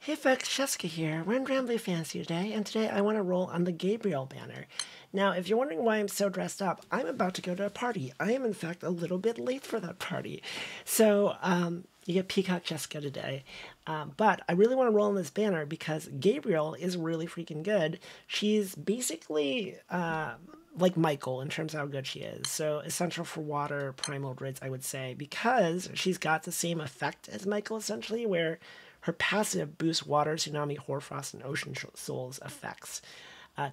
Hey folks, Jessica here. We're in Rambly Fantasy today, and today I want to roll on the Gabriel banner. Now, if you're wondering why I'm so dressed up, I'm about to go to a party. I am, in fact, a little bit late for that party. So, you get Peacock Jessica today. But I really want to roll on this banner because Gabriel is really freaking good. She's basically like Michael in terms of how good she is. So essential for water, primal grids, I would say, because she's got the same effect as Michael, essentially, where her passive boosts water, tsunami, hoarfrost, and ocean souls effects.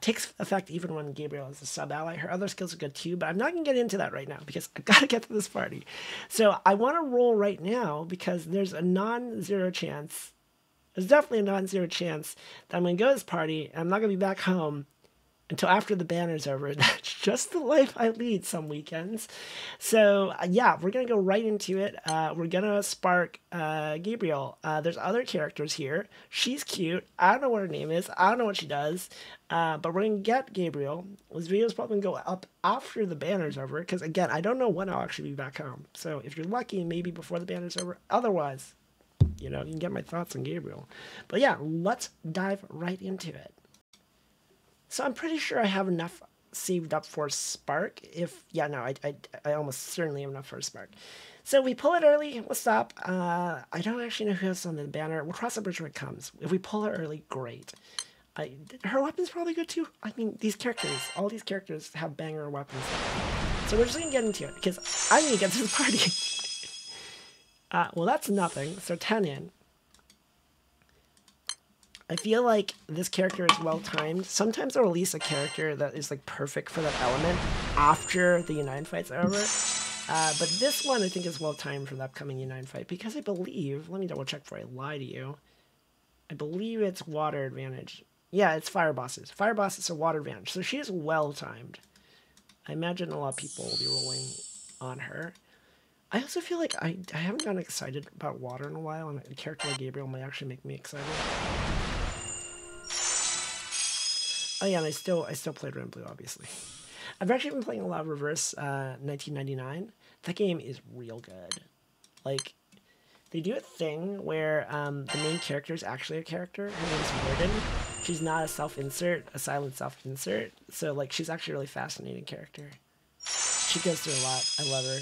Takes effect even when Gabriel is a sub-ally. Her other skills are good too, but I'm not going to get into that right now because I've got to get to this party. So I want to roll right now because there's a non-zero chance. There's definitely a non-zero chance that I'm going to go to this party and I'm not going to be back home until after the banner's over. That's just the life I lead some weekends. So, yeah, we're going to go right into it. We're going to spark Gabriel. There's other characters here. She's cute. I don't know what her name is. I don't know what she does. But we're going to get Gabriel. This video is probably going to go up after the banner's over. Because, again, I don't know when I'll actually be back home. So, if you're lucky, maybe before the banner's over. Otherwise, you know, you can get my thoughts on Gabriel. But, yeah, let's dive right into it. So I'm pretty sure I have enough saved up for Spark. I almost certainly have enough for a Spark. So we pull it early, we'll stop. I don't actually know who else on the banner. We'll cross the bridge when it comes. If we pull it early, great. Her weapon's probably good too. I mean, all these characters have banger weapons. So we're just gonna get into it, because I need to get to the party. Well, that's nothing, so 10 in. I feel like this character is well timed. Sometimes they'll release a character that is like perfect for that element after the Unite fight's over. But this one I think is well timed for the upcoming Unite fight because I believe, let me double check before I lie to you. I believe it's water advantage. Yeah, it's fire bosses. Fire bosses are water advantage. So she is well timed. I imagine a lot of people will be rolling on her. I also feel like I haven't gotten excited about water in a while, and a character like Gabriel might actually make me excited. Oh yeah, and I still played Red and Blue, obviously. I've actually been playing a lot of Reverse 1999. That game is real good. Like, they do a thing where the main character is actually a character. Her name's Worden. She's not a self-insert, a silent self-insert. So, like, she's actually a really fascinating character. She goes through a lot. I love her.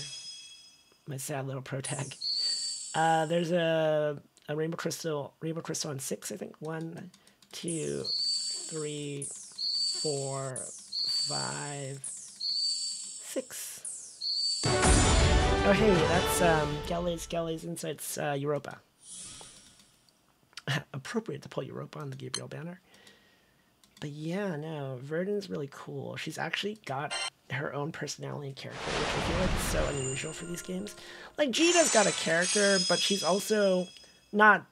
My sad little pro tag. There's a Rainbow Crystal on 6, I think. 1, 2, 3, 4, 5, 6. Oh hey, that's Galley's Insights Europa. Appropriate to pull Europa on the Gabriel banner. But yeah, no, Verden's really cool. She's actually got her own personality and character, which I feel like is so unusual for these games. Like, Jita's got a character, but she's also not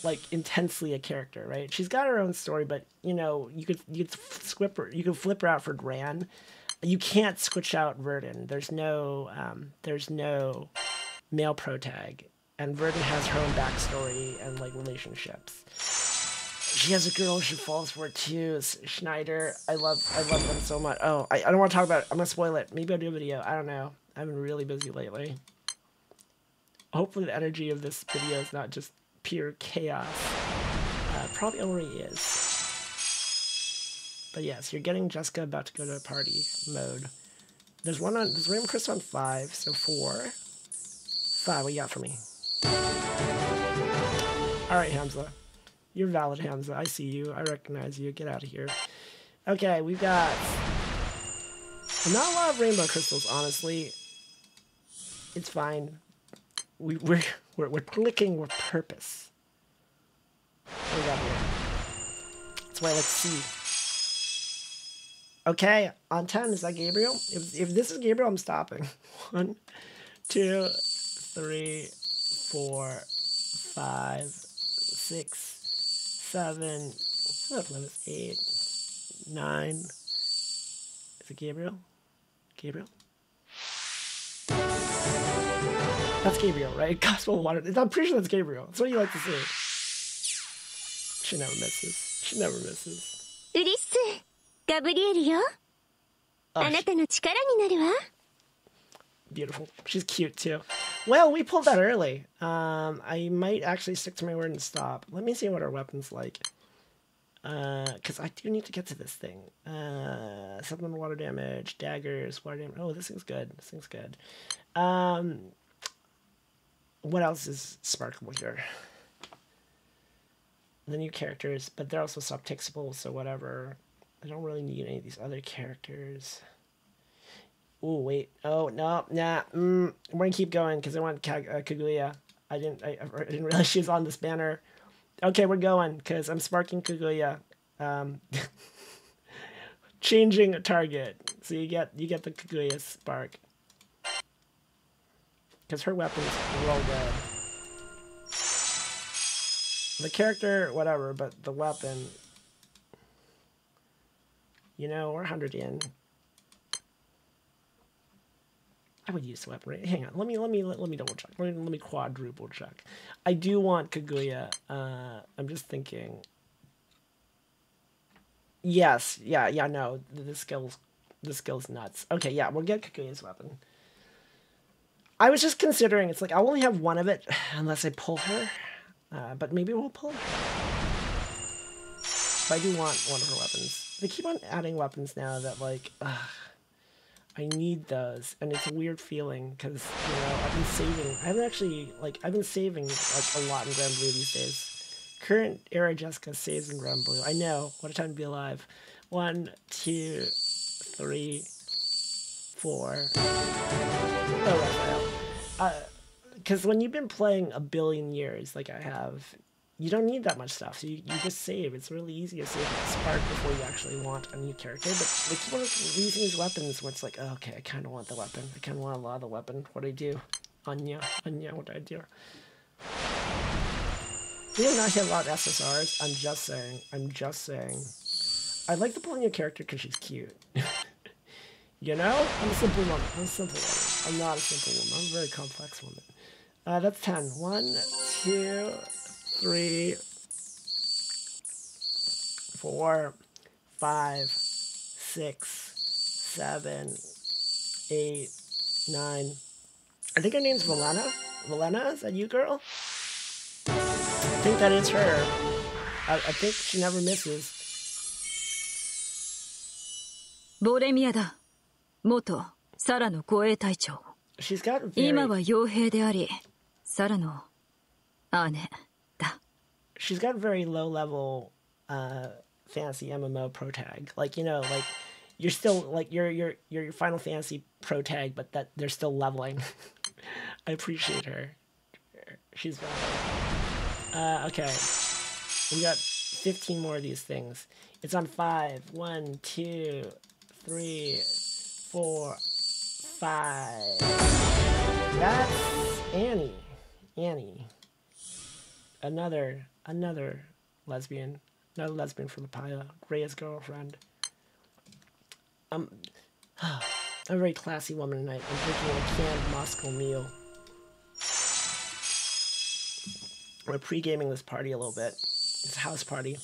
like intensely a character, right? She's got her own story, but you know, you could flip her out for Gran. You can't switch out Verden. There's no male pro tag, and Verden has her own backstory and like relationships. She has a girl she falls for too, Schneider. I love them so much. Oh, I don't want to talk about it. I'm gonna spoil it. Maybe I'll do a video. I don't know. I've been really busy lately. Hopefully the energy of this video is not just pure chaos. Probably already is. But yes, you're getting Jessica about to go to a party mode. There's Rainbow Crystal on 5, so 4. 5, what you got for me? Alright, Hamza. You're valid, Hamza. I see you. I recognize you. Get out of here. Okay, we've got not a lot of Rainbow Crystals, honestly. It's fine. We're clicking with purpose. What do we got here? That's why I like to see. Okay, on 10, is that Gabriel? If this is Gabriel, I'm stopping. 1, 2, 3, 4, 5, 6, 7, 8, 9. Is it Gabriel? Gabriel? That's Gabriel, right? Gospel of Water. I'm pretty sure that's Gabriel. That's what you like to see. She never misses. She never misses. Oh, beautiful. She's cute too. Well, we pulled that early. I might actually stick to my word and stop. Let me see what our weapon's like. Because I do need to get to this thing. Something water damage, daggers, water damage. Oh, this thing's good. This thing's good. What else is sparkable here? The new characters, but they're also subtixable, so whatever. I don't really need any of these other characters. Oh wait. Oh no, nah. We're gonna keep going because I want Kaguya. I didn't realize she was on this banner. Okay, we're going because I'm sparking Kaguya. Changing a target, so you get the Kaguya spark because her weapon's real good. The character, whatever, but the weapon. You know, we're 100 in. I would use the weapon. Right? Hang on. Let me double check. Let me quadruple check. I do want Kaguya. I'm just thinking. Yes. Yeah. No. The skill's nuts. Okay. Yeah. We'll get Kaguya's weapon. I was just considering. It's like I'll only have one of it unless I pull her. But maybe we'll pull her. But I do want one of her weapons. They keep on adding weapons now that like. I need those, and it's a weird feeling because you know I've been saving. I've been saving like a lot in Grand Blue these days. Current era Jessica saves in Grand Blue. I know, what a time to be alive. 1, 2, 3, 4. Oh, Raphael. Because when you've been playing a billion years, like I have, you don't need that much stuff, so you just save. It's really easy to save the spark before you actually want a new character, but they keep on using these weapons where it's like, oh, okay, I kind of want the weapon. I kind of want a lot of the weapon. What do I do? Anya, what do I do? We have not hit a lot of SSRs. I'm just saying. I like to pull a new character because she's cute. You know? I'm a simple woman. I'm not a simple woman. I'm a very complex woman. That's 10. 1, 2... 3, 4, 5, 6, 7, 8, 9. I think her name's Valena. Valena, is that you, girl? I think that is her. I think she never misses. ボレミアだ。元サラの護衛隊長。今は傭兵であり、サラの姉。She's got very low level fantasy MMO pro tag. Like, you know, like you're still like your Final Fantasy pro tag, but that they're still leveling. I appreciate her. She's valid. Okay. We got 15 more of these things. It's on 5. 1, 2, 3, 4, 5. That's Annie. Another lesbian. Another lesbian from Papaya. Rhea's girlfriend. I'm a very classy woman tonight. I'm drinking a canned Moscow Mule. We're pre-gaming this party a little bit. It's a house party.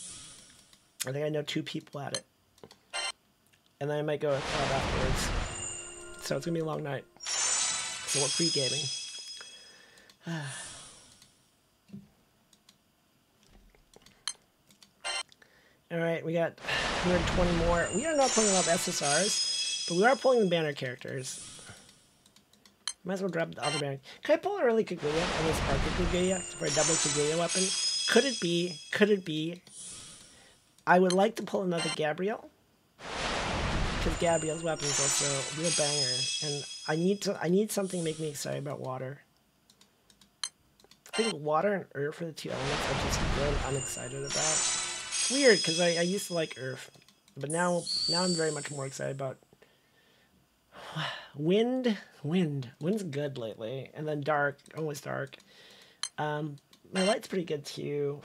I think I know 2 people at it. And then I might go to a club afterwards. So it's gonna be a long night. So we're pre-gaming. Alright, we got 120 more. We are not pulling a lot of SSRs, but we are pulling the banner characters. Might as well grab the other banner. Can I pull an early Kaguya and then spark a Kaguya for a double Kaguya weapon? Could it be? I would like to pull another Gabrielle. Because Gabrielle's weapon is also a real banger. And I need something to make me excited about water. I think water and earth are the 2 elements I've just grown unexcited about. It's weird because I used to like earth, but now I'm very much more excited about wind. Wind's good lately, and then dark, always dark. My light's pretty good too.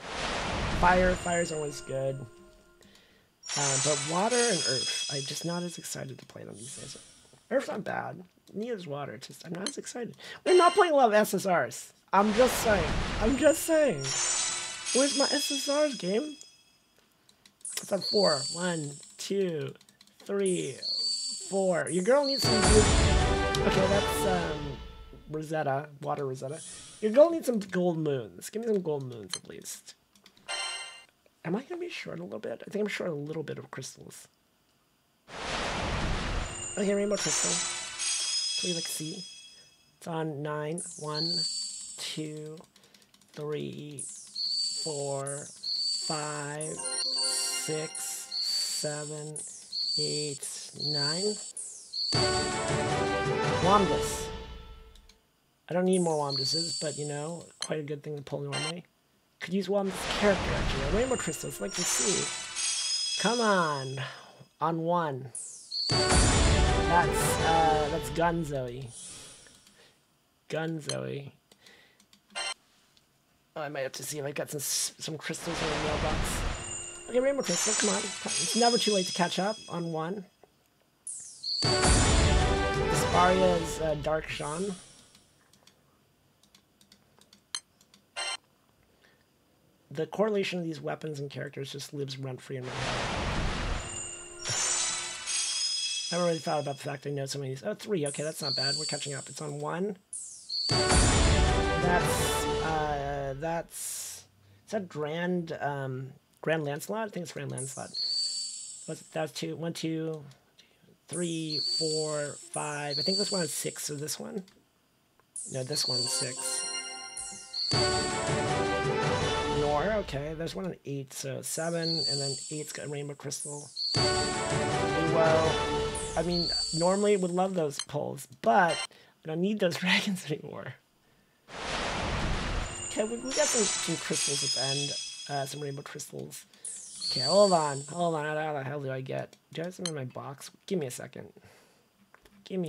Fire's always good. But water and earth, I'm just not as excited to play them these days. Earth's not bad, neither is water. It's just I'm not as excited. We're not playing a lot of SSRs. I'm just saying. Where's my SSRs game? It's on 4. 1, 2, 3, 4. Your girl needs some blue. Okay, Rosetta, water Rosetta. Your goal needs some gold moons. Give me some gold moons at least. Am I going to be short a little bit? I think I'm short a little bit of crystals. Okay, rainbow crystal. Can we like see? It's on 9. 1, 2, 3, 4, 5, 6, 7, 8, 9. Womdus. I don't need more Womduses, but you know, quite a good thing to pull normally. Could use Womdus character actually. A rainbow crystals, like to see. Come on 1. That's Gunzoe. Gunzoe. Oh, I might have to see if I got some crystals in the mailbox. Okay, rainbow crystal, come on. It's never too late to catch up on 1. Asparia is Dark Sean. The correlation of these weapons and characters just lives rent-free in my head. I haven't really thought about the fact I know so many of these. Oh, 3. Okay, that's not bad. We're catching up. It's on 1. That's... Is that Grand Lancelot? I think it's Grand Lancelot. That's 2. 1, 2, 3, 4, 5. I think this one is 6, so this one? No, this one's 6. Nor, okay. There's one on 8, so 7, and then 8's got Rainbow Crystal. Well, I mean, normally would love those pulls, but I don't need those dragons anymore. Okay, we got some crystals at the end. Some rainbow crystals. Okay, hold on. How the hell do I get? Do I have some in my box? Give me a second. I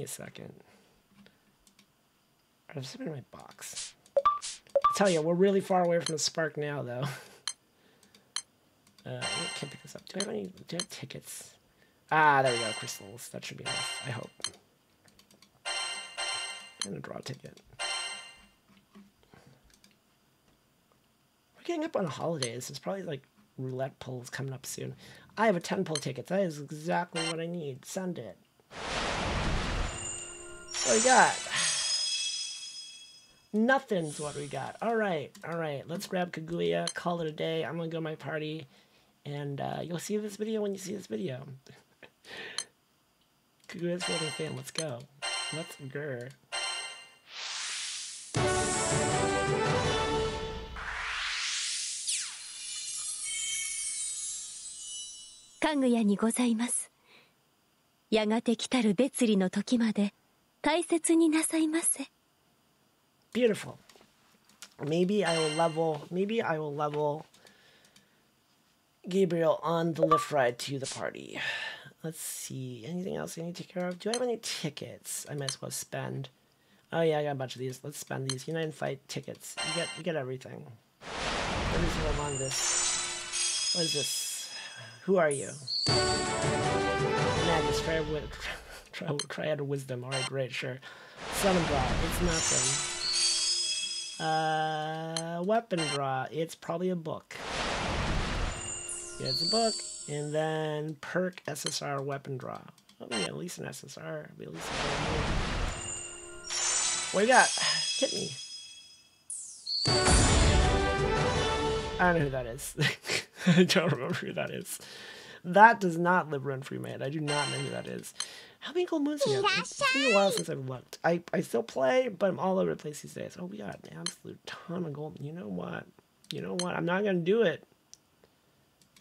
have some in my box. I tell you, we're really far away from the spark now, though. I can't pick this up. Do I have tickets? Ah, there we go, crystals. That should be enough, I hope. I'm gonna draw a ticket. We're getting up on holidays. There's probably like roulette pulls coming up soon. I have a 10 pull ticket. That is exactly what I need. Send it. What we got? Nothing's what we got. Alright. Let's grab Kaguya, call it a day. I'm gonna go to my party, and you'll see this video when you see this video. Kaguya's floating fan, let's go. Let's go. Kaguyaにございます。やがて来たる別離の時まで大切になさいませ。Beautiful. Maybe I will level Gabriel on the lift ride to the party. Let's see. Anything else I need to take care of? Do I have any tickets I might as well spend? Oh yeah, I got a bunch of these. Let's spend these. United Fight tickets. You get everything. Every single one of this. What is this? Who are you? Magus, Triad of Wisdom. Alright, great, sure. Summon Draw. It's nothing. Weapon Draw. It's probably a book. Yeah, it's a book. And then perk SSR weapon draw. Oh yeah, at least an SSR. At least a what do you got? Hit me. I don't know who that is. I don't remember who that is. That does not live run free, man. I do not know who that is. How many gold moons do you have? It's been a while since I've looked. I still play, but I'm all over the place these days. Oh, we got an absolute ton of gold. You know what? I'm not gonna do it.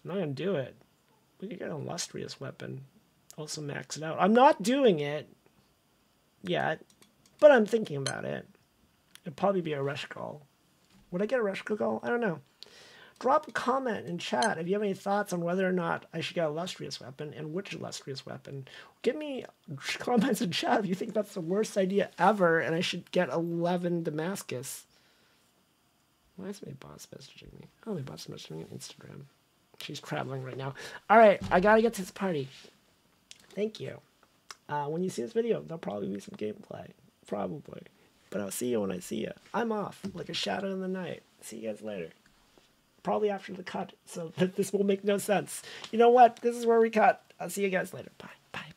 We could get an illustrious weapon. Also max it out. I'm not doing it yet, but I'm thinking about it. It'd probably be a rush call. Would I get a rush call? I don't know. Drop a comment in chat if you have any thoughts on whether or not I should get an illustrious weapon and which illustrious weapon. Give me comments in chat if you think that's the worst idea ever and I should get 11 Damascus. Why is my boss messaging me? Oh, my boss messaging me on Instagram. She's traveling right now. Alright, I gotta get to this party. Thank you. When you see this video, there'll probably be some gameplay. Probably. But I'll see you when I see you. I'm off, like a shadow in the night. See you guys later. Probably after the cut, so that this will make no sense. You know what? This is where we cut. I'll see you guys later. Bye. Bye.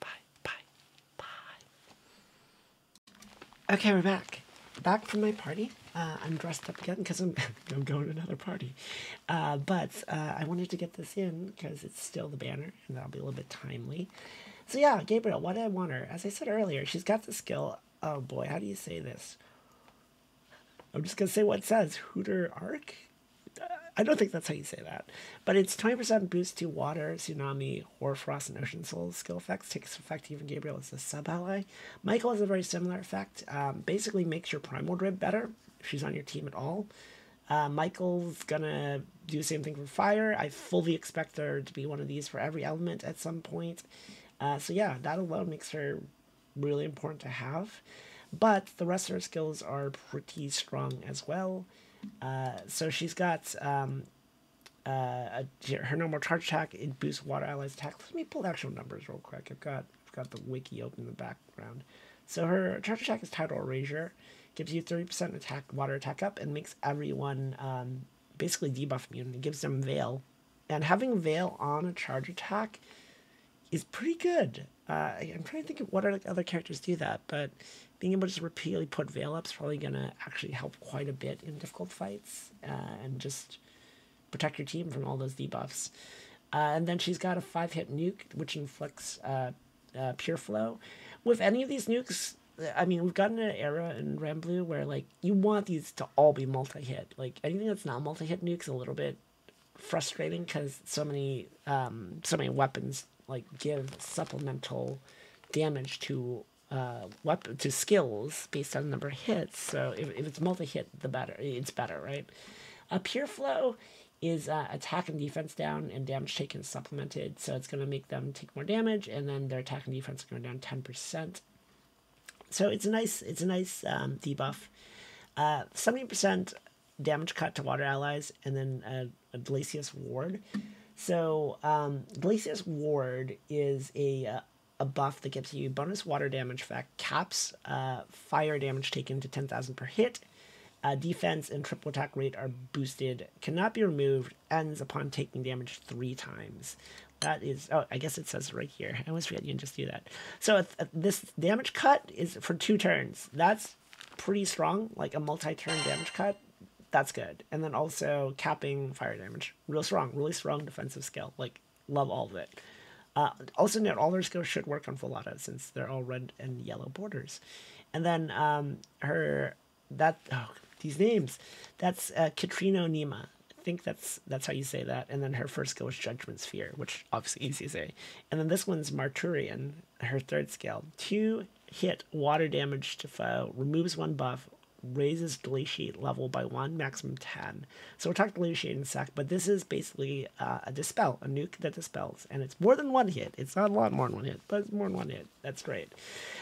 Okay, we're back. back from my party. I'm dressed up again because I'm going to another party. But I wanted to get this in because it's still the banner, and that'll be a little bit timely. So yeah, Gabriel, why did I want her? As I said earlier, she's got the skill. Oh boy, how do you say this? I'm just going to say what it says. Hooter Arc? I don't think that's how you say that. But it's 20% boost to Water, Tsunami, Hoarfrost, and Ocean Soul skill effects. Takes effect even Gabriel as a sub-ally. Michael has a very similar effect. Basically makes your Primal Drib better if she's on your team at all. Michael's going to do the same thing for Fire. I fully expect there to be one of these for every element at some point. So yeah, that alone makes her really important to have. But the rest of her skills are pretty strong as well. So she's got her normal charge attack. It boosts water allies attack. Let me pull the actual numbers real quick. I've got the wiki open in the background. So her charge attack is Tidal Erasure. Gives you 30% attack, water attack up, and makes everyone basically debuff immune. It gives them Veil. And having Veil on a charge attack is pretty good. I'm trying to think of what other characters do that, but being able to just repeatedly put Veil up is probably going to actually help quite a bit in difficult fights and just protect your team from all those debuffs. And then she's got a 5-hit nuke, which inflicts Pure Flow. With any of these nukes, I mean, we've gotten an era in Ranblue where, like, you want these to all be multi-hit. Like, anything that's not multi-hit nuke's a little bit frustrating because so many weapons, like, give supplemental damage to to skills based on the number of hits. So if it's multi-hit, the better. It's better, right? Pure Flow is attack and defense down and damage taken supplemented. So it's going to make them take more damage, and then their attack and defense are going down 10%. So it's a nice debuff. 70% damage cut to water allies, and then a Glacius Ward. So Glacius Ward is a buff that gives you bonus water damage effect, caps fire damage taken to 10,000 per hit. Defense and triple attack rate are boosted, cannot be removed, ends upon taking damage 3 times. That is, oh, I guess it says right here. I always forget you can just do that. So this damage cut is for 2 turns. That's pretty strong, like a multi-turn damage cut. That's good. And then also capping fire damage. Real strong, really strong defensive skill. Like, love all of it. Also note, all their skills should work on full auto since they're all red and yellow borders. And then these names, that's Katrina Nima. I think that's how you say that. And then her first skill is Judgment Sphere, which obviously easy to say. And then this one's Marturian, her 3rd skill. 2 hit water damage to foe, removes 1 buff, raises Glaciate level by 1, maximum 10. So we'll talk Glaciate in a sec, but this is basically a Dispel, a nuke that dispels. And it's more than 1 hit. It's not a lot more than 1 hit, but it's more than 1 hit. That's great.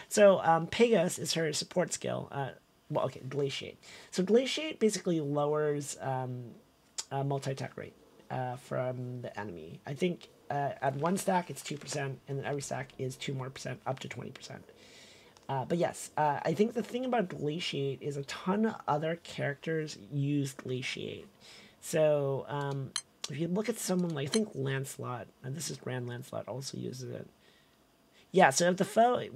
So Pegas is her support skill. Glaciate. So Glaciate basically lowers multi-attack rate from the enemy. I think at 1 stack it's 2%, and then every stack is 2% more, up to 20%. But yes, I think the thing about Glaciate is a ton of other characters use Glaciate. So if you look at someone like, I think Lancelot, and this is Grand Lancelot, also uses it. Yeah, so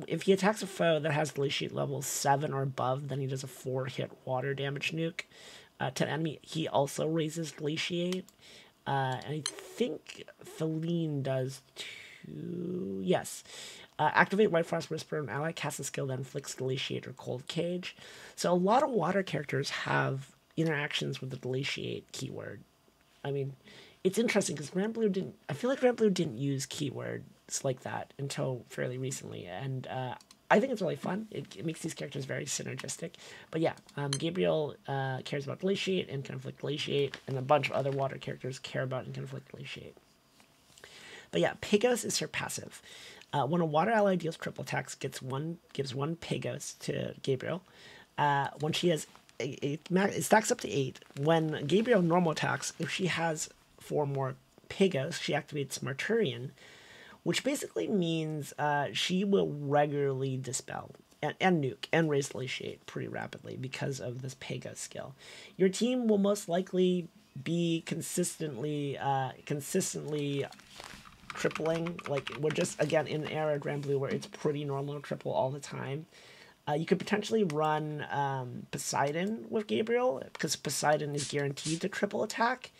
if he attacks a foe that has Glaciate level 7 or above, then he does a 4-hit water damage nuke to an enemy. He also raises Glaciate. And I think Feline does too. Yes. Activate White Frost Whisper, an ally casts a skill that inflicts Glaciate or Cold Cage. So a lot of water characters have interactions with the Glaciate keyword. I mean, it's interesting because I feel like Ranblue didn't use keywords like that until fairly recently, and I think it's really fun. It makes these characters very synergistic. But yeah, Gabriel cares about Glaciate and can inflict Glaciate, and a bunch of other water characters care about and can inflict Glaciate. But yeah, Pegos is her passive. When a water ally deals triple attacks, gives one Pegos to Gabriel. When she has it stacks up to 8. When Gabriel normal attacks, if she has 4 more Pegos, she activates Marturian, which basically means she will regularly dispel and nuke and raise Glaciate pretty rapidly because of this Pegos skill. Your team will most likely be consistently tripling. Like, we're just, again, in an era of Granblue where it's pretty normal to triple all the time. You could potentially run Poseidon with Gabriel, because Poseidon is guaranteed to triple attack.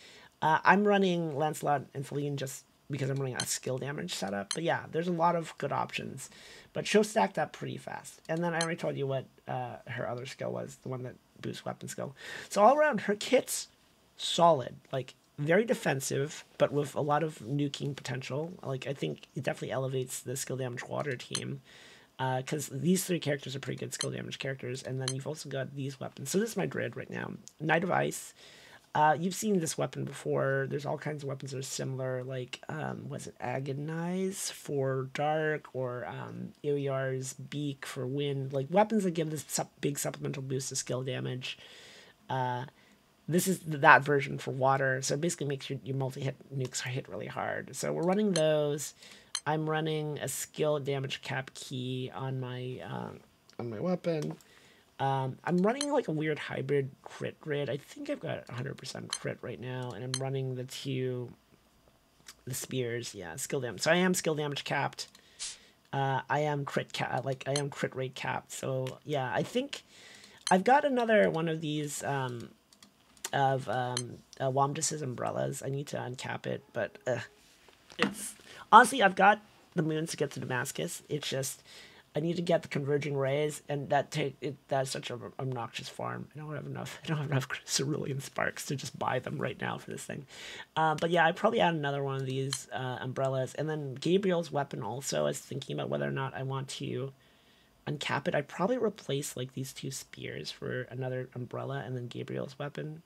I'm running Lancelot and Feline just because I'm running a skill damage setup. But yeah, there's a lot of good options. But she'll stack that pretty fast. And then I already told you what her other skill was, the one that boosts weapon skill. So all around, her kit's solid. Like, very defensive, but with a lot of nuking potential. Like, I think it definitely elevates the skill damage water team. Because these three characters are pretty good skill damage characters. And then you've also got these weapons. So this is my Druid right now. Knight of Ice. You've seen this weapon before. There's all kinds of weapons that are similar, like, was it Agonize for Dark, or Iliar's Beak for Wind. Like, weapons that give this big supplemental boost to skill damage. This is that version for water, so it basically makes your multi-hit nukes hit really hard. So we're running those. I'm running a skill damage cap key on my weapon. I'm running like a weird hybrid crit grid. I think I've got 100% crit right now, and I'm running the spears. Yeah, skill damage. So I am skill damage capped. I am crit rate capped. So yeah, I think I've got another one of these Womdis's umbrellas. I need to uncap it, but it's honestly, I've got the moons to get to Damascus. It's just I need to get the converging rays, and that's such an obnoxious farm. I don't have enough cerulean sparks to just buy them right now for this thing. But yeah, I probably add another one of these umbrellas, and then Gabriel's weapon also. I was thinking about whether or not I want to uncap it. I'd probably replace like these two spears for another umbrella, and then Gabriel's weapon.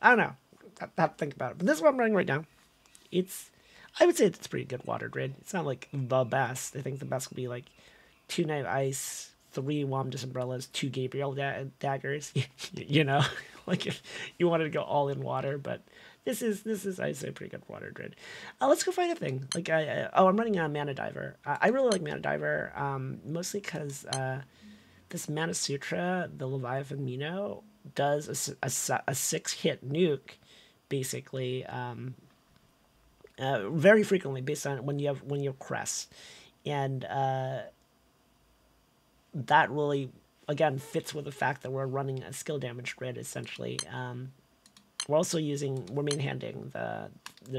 I don't know. I have to think about it. But this is what I'm running right now. I would say it's pretty good water grid. It's not like the best. I think the best would be like 2 Knight of Ice, 3 Womdis umbrellas, 2 Gabriel daggers. You know, like if you wanted to go all in water, but this is I'd say pretty good water grid. Let's go find a thing. Like I'm running a Mana Diver. I really like Mana Diver, mostly because this Mana Sutra, the Leviathan Mino, does a 6-hit nuke, basically, very frequently based on when you have crests, and that really, again, fits with the fact that we're running a skill damage grid, essentially. We're also main-handing the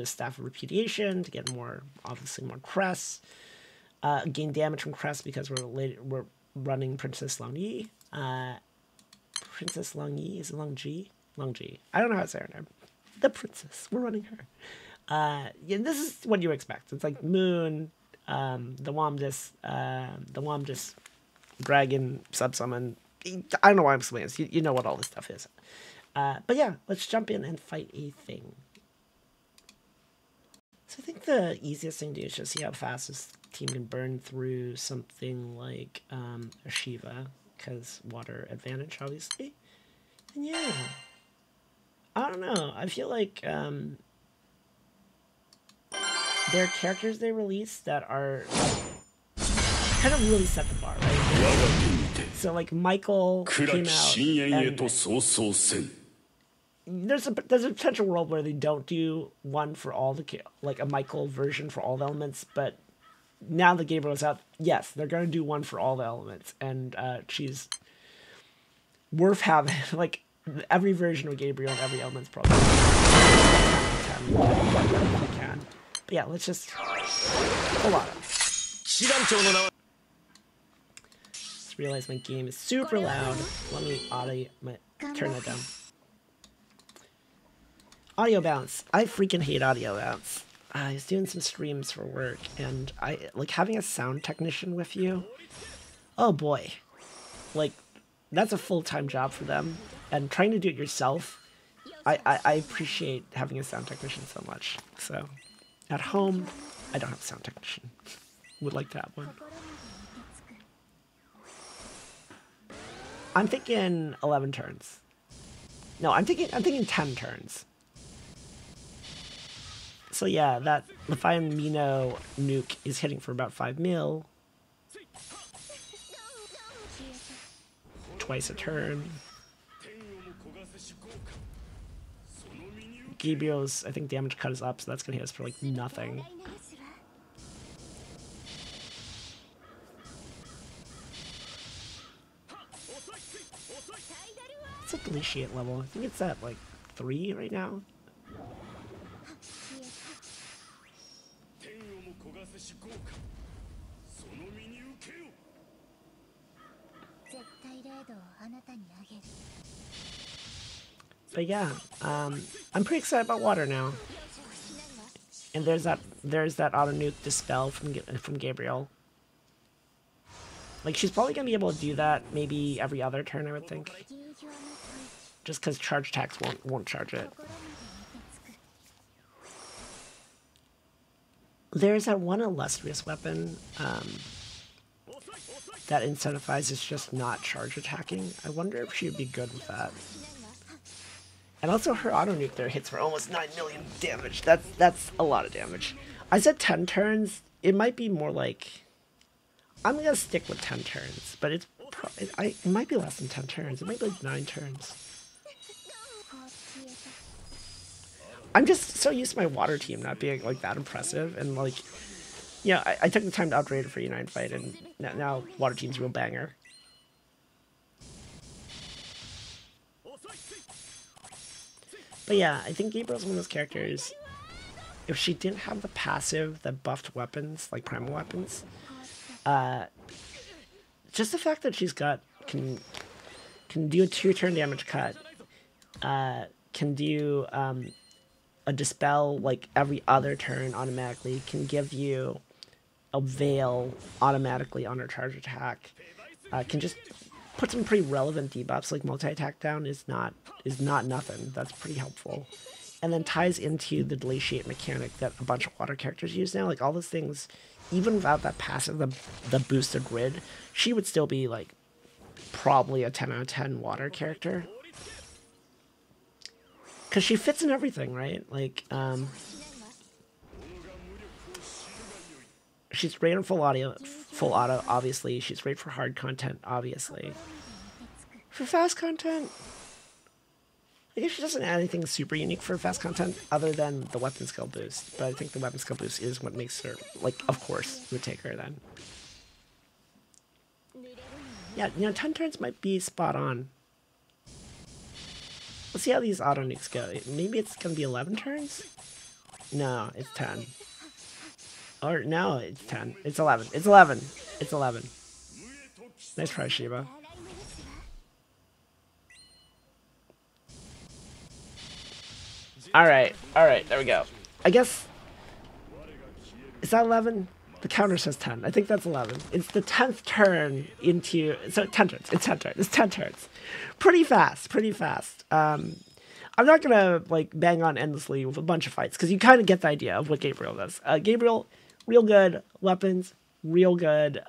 Staff of Repudiation to get obviously more crests. Gain damage from crests because we're running Princess Long Yi. Princess Long Yi, is it Long Ji? Long Ji. I don't know how to say her name. The princess. We're running her. Yeah, this is what you expect. It's like Moon, the Womdis Dragon Subsummon. I don't know why I'm explaining this. You know what all this stuff is. But yeah, let's jump in and fight a thing. So I think the easiest thing to do is just see how fast this team can burn through something like a Shiva, because water advantage, obviously. And yeah, I don't know. I feel like there are characters they release that are kind of really set the bar, right? So like Michael came out, and there's a potential world where they don't do one for all like a Michael version for all the elements, but now that Gabriel's out, yes, they're going to do one for all the elements, and she's worth having. Like every version of Gabriel and every element's probably can. But yeah, let's just pull on. Just realized my game is super loud. Let me turn that down. Audio bounce. I freaking hate audio bounce. I was doing some streams for work, and I like having a sound technician with you. Oh boy, like that's a full-time job for them, and trying to do it yourself. I appreciate having a sound technician so much. So at home, I don't have a sound technician. Would like to have one. I'm thinking 11 turns. No, I'm thinking 10 turns. So yeah, that Leviathan Mino nuke is hitting for about 5 mil. Twice a turn. Gabriel's, I think, damage cut is up, so that's gonna hit us for like nothing. Deliciate level. I think it's at like 3 right now. But yeah, I'm pretty excited about water now. And there's that auto nuke dispel from Gabriel. Like, she's probably gonna be able to do that maybe every other turn, I would think. Just because charge attacks won't charge it. There's that one illustrious weapon that incentivizes just not charge attacking. I wonder if she would be good with that. And also her auto nuke there hits for almost 9 million damage. That's a lot of damage. I said 10 turns. It might be more like, I'm gonna stick with 10 turns, but it might be less than 10 turns. It might be like 9 turns. I'm just so used to my water team not being like that impressive, and like, yeah, I took the time to upgrade it for Unite Fight, and now water team's a real banger. But yeah, I think Gabriel's one of those characters, if she didn't have the passive that buffed weapons, like primal weapons, just the fact that she's got, can do a 2-turn damage cut, can do a dispel like every other turn automatically, can give you a veil automatically on her charge attack, can just put some pretty relevant debuffs, like multi-attack down is not nothing. That's pretty helpful. And then ties into the Deliciate mechanic that a bunch of water characters use now. Like, all those things, even without that passive, the boosted grid, she would still be like probably a 10 out of 10 water character. Because she fits in everything, right? Like, she's great on full auto, obviously. She's great for hard content, obviously. For fast content, I guess she doesn't add anything super unique for fast content other than the weapon skill boost. But I think the weapon skill boost is what makes her, like, of course, would take her then. Yeah, 10 turns might be spot on. Let's see how these auto nukes go. Maybe it's going to be 11 turns? No, it's 10. Or, no, it's 10. It's 11. It's 11. It's 11. Nice try, Shiba. Alright, there we go. I guess... Is that 11? The counter says 10. I think that's 11. It's the 10th turn into... So, 10 turns. It's 10 turns. It's 10 turns. Pretty fast. I'm not gonna, like, bang on endlessly with a bunch of fights, because you kind of get the idea of what Gabriel does. Gabriel, real good. Weapons, real good.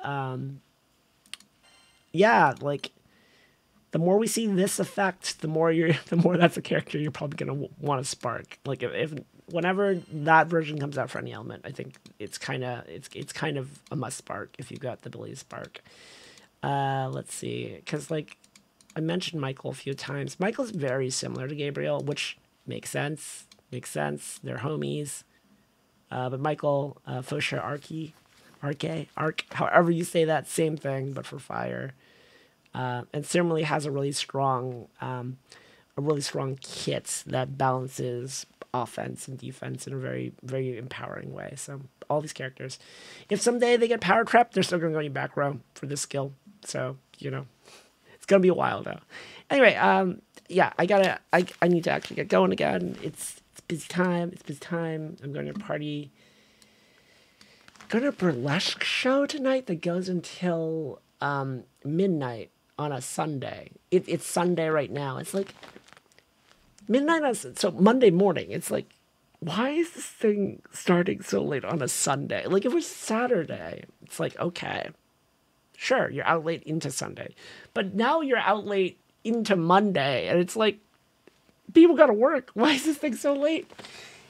Yeah, like... The more we see this effect, the more that's a character you're probably gonna want to spark. Like if whenever that version comes out for any element, I think it's kind of a must spark if you've got the ability to spark. Let's see, because like I mentioned Michael a few times. Michael's very similar to Gabriel, which makes sense. They're homies. But Michael, Fosha Arc, however you say that, same thing, but for fire. And similarly has a really strong kit that balances offense and defense in a very, very empowering way. So all these characters, if someday they get power trapped, they're still going to go in back row for this skill. So, it's going to be a while though. Anyway, yeah, I need to actually get going again. It's busy time. I'm going to a party. Going to a burlesque show tonight that goes until midnight on a Sunday. It's Sunday right now. It's like midnight so Monday morning. It's like, why is this thing starting so late on a Sunday? Like, if it was Saturday, it's like, okay, sure, you're out late into Sunday. But now you're out late into Monday, and it's like, people gotta work. Why is this thing so late?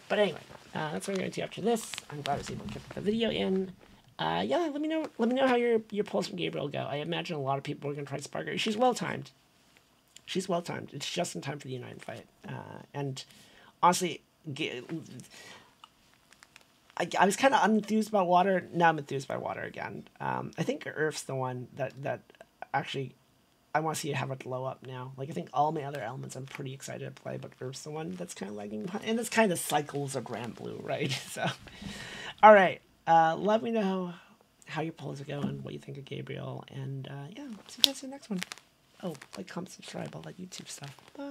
But anyway, that's what I'm going to do after this. I'm glad I was able to get the video in. Yeah, let me know how your pulls from Gabriel go. I imagine a lot of people are going to try to spark her. She's well-timed. It's just in time for the Unite Fight. And honestly, I was kind of unenthused about water. Now I'm enthused by water again. I think Earth's the one that actually... I want to see it have a glow up now. Like, I think all my other elements I'm pretty excited to play, but there's the one that's kind of lagging behind. And it's kind of cycles of Granblue, right? So, all right. Let me know how your polls are going, what you think of Gabriel, and yeah, see you guys in the next one. Oh, like, comment, subscribe, all that YouTube stuff. Bye.